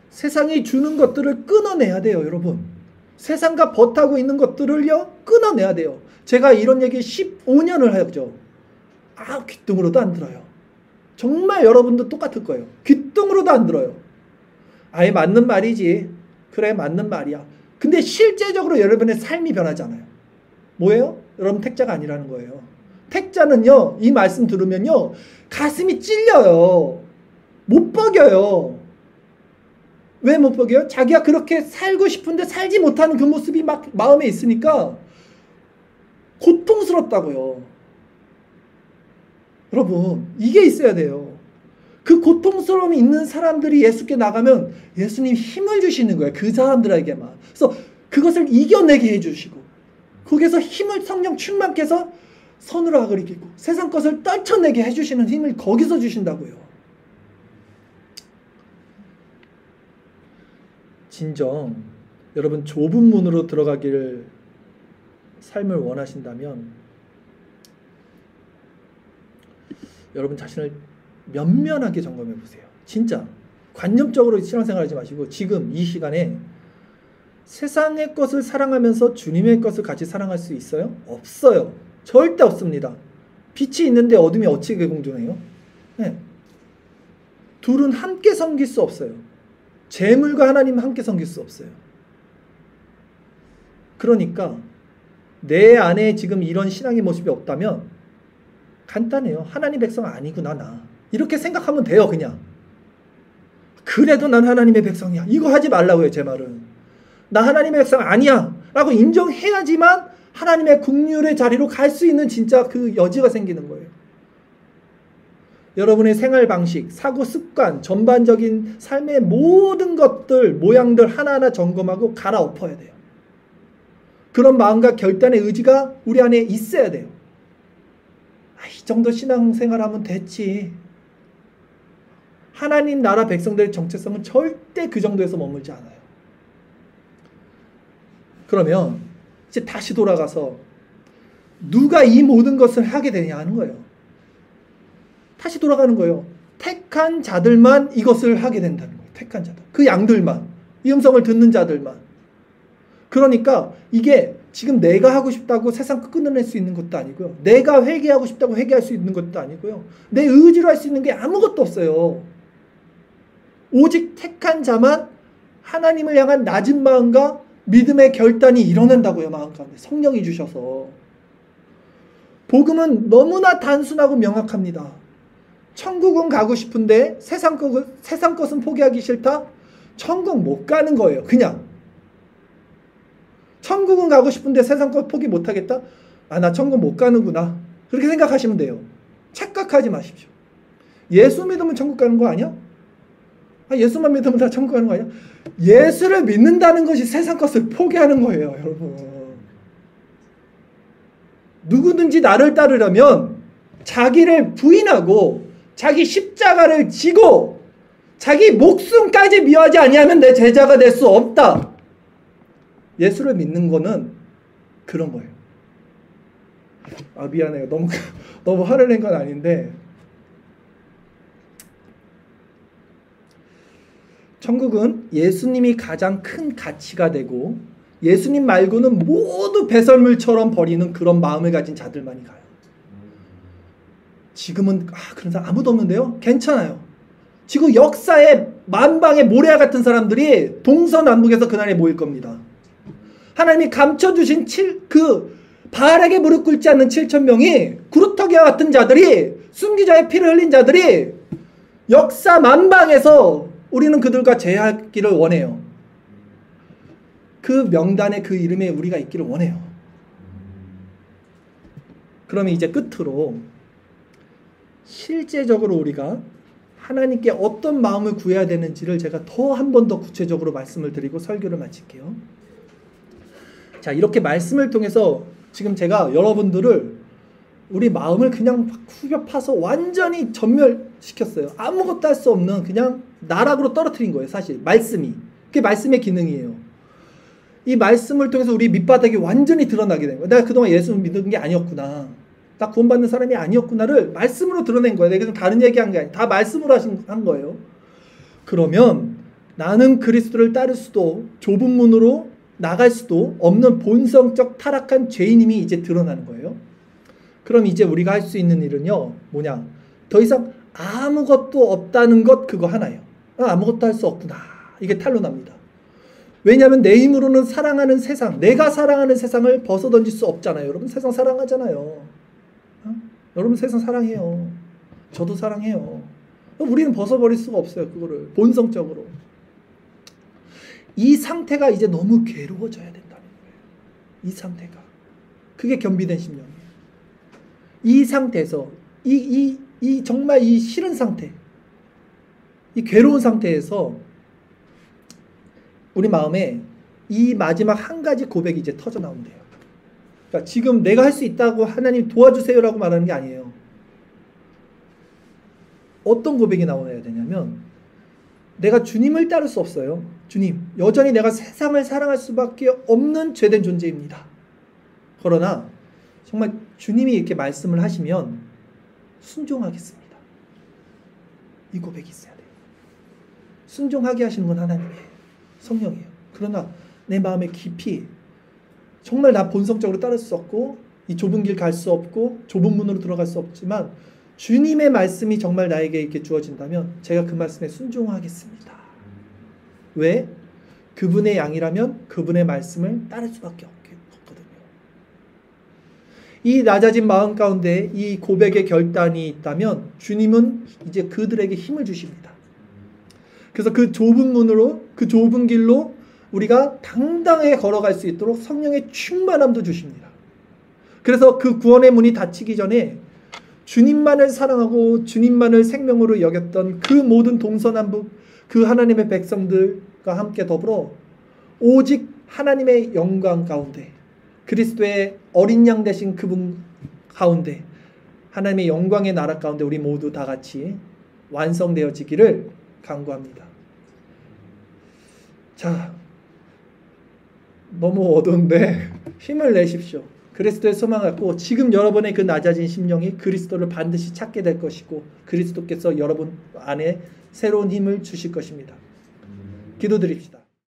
세상이 주는 것들을 끊어내야 돼요, 여러분. 세상과 버타고 있는 것들을요, 끊어내야 돼요. 제가 이런 얘기 15년을 하죠. 귀뚱으로도 안 들어요. 정말 여러분도 똑같을 거예요. 귀뚱으로도 안 들어요. 아예 맞는 말이지. 그래, 맞는 말이야. 근데 실제적으로 여러분의 삶이 변하잖아요. 뭐예요? 여러분 택자가 아니라는 거예요. 택자는요, 이 말씀 들으면요, 가슴이 찔려요. 못 먹여요. 왜 못 먹여요? 자기가 그렇게 살고 싶은데 살지 못하는 그 모습이 막 마음에 있으니까 고통스럽다고요. 여러분, 이게 있어야 돼요. 그 고통스러움이 있는 사람들이 예수께 나가면 예수님 힘을 주시는 거예요. 그 사람들에게만. 그래서 그것을 이겨내게 해주시고, 거기서 힘을 성령 충만케 해서 선으로 악을 이기고 세상 것을 떨쳐내게 해주시는 힘을 거기서 주신다고요. 진정 여러분 좁은 문으로 들어가기를 삶을 원하신다면 여러분 자신을 면면하게 점검해 보세요. 진짜 관념적으로 신앙생활 하지 마시고 지금 이 시간에 세상의 것을 사랑하면서 주님의 것을 같이 사랑할 수 있어요? 없어요. 절대 없습니다. 빛이 있는데 어둠이 어찌게 공존해요? 네. 둘은 함께 섬길 수 없어요. 재물과 하나님은 함께 섬길 수 없어요. 그러니까 내 안에 지금 이런 신앙의 모습이 없다면 간단해요. 하나님 백성 아니구나 나. 이렇게 생각하면 돼요. 그냥. 그래도 난 하나님의 백성이야. 이거 하지 말라고요. 제 말은. 나 하나님의 백성 아니야 라고 인정해야지만 하나님의 국률의 자리로 갈 수 있는 진짜 그 여지가 생기는 거예요. 여러분의 생활 방식, 사고 습관, 전반적인 삶의 모든 것들, 모양들 하나하나 점검하고 갈아엎어야 돼요. 그런 마음과 결단의 의지가 우리 안에 있어야 돼요. 이 정도 신앙생활하면 됐지. 하나님 나라 백성들의 정체성은 절대 그 정도에서 머물지 않아요. 그러면 이제 다시 돌아가서 누가 이 모든 것을 하게 되냐 하는 거예요. 다시 돌아가는 거예요. 택한 자들만 이것을 하게 된다는 거예요. 택한 자들. 그 양들만. 이 음성을 듣는 자들만. 그러니까 이게 지금 내가 하고 싶다고 세상 끊어낼 수 있는 것도 아니고요. 내가 회개하고 싶다고 회개할 수 있는 것도 아니고요. 내 의지로 할 수 있는 게 아무것도 없어요. 오직 택한 자만 하나님을 향한 낮은 마음과 믿음의 결단이 일어난다고요. 마음 가운데 성령이 주셔서. 복음은 너무나 단순하고 명확합니다. 천국은 가고 싶은데 세상 것은 포기하기 싫다? 천국 못 가는 거예요. 그냥. 천국은 가고 싶은데 세상 것 포기 못하겠다? 나 천국 못 가는구나. 그렇게 생각하시면 돼요. 착각하지 마십시오. 예수 믿으면 천국 가는 거 아니야? 예수만 믿으면 다 천국 가는 거 아니야? 예수를 믿는다는 것이 세상 것을 포기하는 거예요, 여러분. 누구든지 나를 따르려면 자기를 부인하고 자기 십자가를 지고 자기 목숨까지 미워하지 아니하면 내 제자가 될 수 없다. 예수를 믿는 거는 그런 거예요. 미안해요. 너무 화를 낸 건 아닌데, 천국은 예수님이 가장 큰 가치가 되고 예수님 말고는 모두 배설물처럼 버리는 그런 마음을 가진 자들만이 가요. 지금은 그런 사람 아무도 없는데요? 괜찮아요. 지금 역사의 만방의 모래와 같은 사람들이 동서남북에서 그날에 모일 겁니다. 하나님이 감춰주신 바알에게 무릎 꿇지 않는 7,000명이 구루터기와 같은 자들이, 순기자의 피를 흘린 자들이 역사 만방에서 우리는 그들과 제하기를 원해요. 그 명단에 그 이름에 우리가 있기를 원해요. 그러면 이제 끝으로 실제적으로 우리가 하나님께 어떤 마음을 구해야 되는지를 제가 한 번 더 구체적으로 말씀을 드리고 설교를 마칠게요. 자, 이렇게 말씀을 통해서 지금 제가 여러분들을 우리 마음을 그냥 후벼 파서 완전히 전멸시켰어요. 아무것도 할 수 없는 그냥 나락으로 떨어뜨린 거예요. 사실 말씀이. 그게 말씀의 기능이에요. 이 말씀을 통해서 우리 밑바닥이 완전히 드러나게 된 거예요. 내가 그동안 예수를 믿은 게 아니었구나. 나 구원받는 사람이 아니었구나를 말씀으로 드러낸 거예요. 내가 다른 얘기한 게 아니에요. 다 말씀으로 한 거예요. 그러면 나는 그리스도를 따를 수도, 좁은 문으로 나갈 수도 없는 본성적 타락한 죄인임이 이제 드러나는 거예요. 그럼 이제 우리가 할 수 있는 일은요, 뭐냐? 더 이상 아무것도 없다는 것, 그거 하나예요. 아무것도 할 수 없구나. 이게 탄로납니다. 왜냐하면 내 힘으로는 사랑하는 세상, 내가 사랑하는 세상을 벗어던질 수 없잖아요. 여러분 세상 사랑하잖아요. 여러분 세상 사랑해요. 저도 사랑해요. 우리는 벗어버릴 수가 없어요. 그거를 본성적으로. 이 상태가 이제 너무 괴로워져야 된다는 거예요. 이 상태가. 그게 겸비된 심령이에요. 이 상태에서 정말 이 싫은 상태, 이 괴로운 상태에서 우리 마음에 이 마지막 한 가지 고백이 이제 터져 나온대요. 그러니까 지금 내가 할 수 있다고 하나님 도와주세요라고 말하는 게 아니에요. 어떤 고백이 나와야 되냐면, 내가 주님을 따를 수 없어요. 주님, 여전히 내가 세상을 사랑할 수밖에 없는 죄된 존재입니다. 그러나 정말 주님이 이렇게 말씀을 하시면 순종하겠습니다. 이 고백이 있어야 돼요. 순종하게 하시는 건 하나님이에요. 성령이에요. 그러나 내 마음에 깊이 정말 나 본성적으로 따를 수 없고 이 좁은 길 갈 수 없고 좁은 문으로 들어갈 수 없지만 주님의 말씀이 정말 나에게 이렇게 주어진다면 제가 그 말씀에 순종하겠습니다. 왜? 그분의 양이라면 그분의 말씀을 따를 수밖에 없거든요. 이 낮아진 마음 가운데 이 고백의 결단이 있다면 주님은 이제 그들에게 힘을 주십니다. 그래서 그 좁은 문으로, 그 좁은 길로 우리가 당당하게 걸어갈 수 있도록 성령의 충만함도 주십니다. 그래서 그 구원의 문이 닫히기 전에 주님만을 사랑하고 주님만을 생명으로 여겼던 그 모든 동서남북 그 하나님의 백성들과 함께 더불어 오직 하나님의 영광 가운데, 그리스도의 어린 양 되신 그분 가운데, 하나님의 영광의 나라 가운데 우리 모두 다 같이 완성되어지기를 간구합니다. 자, 너무 어두운데 힘을 내십시오. 그리스도의 소망을 갖고 지금 여러분의 그 낮아진 심령이 그리스도를 반드시 찾게 될 것이고 그리스도께서 여러분 안에 새로운 힘을 주실 것입니다. 기도드립시다.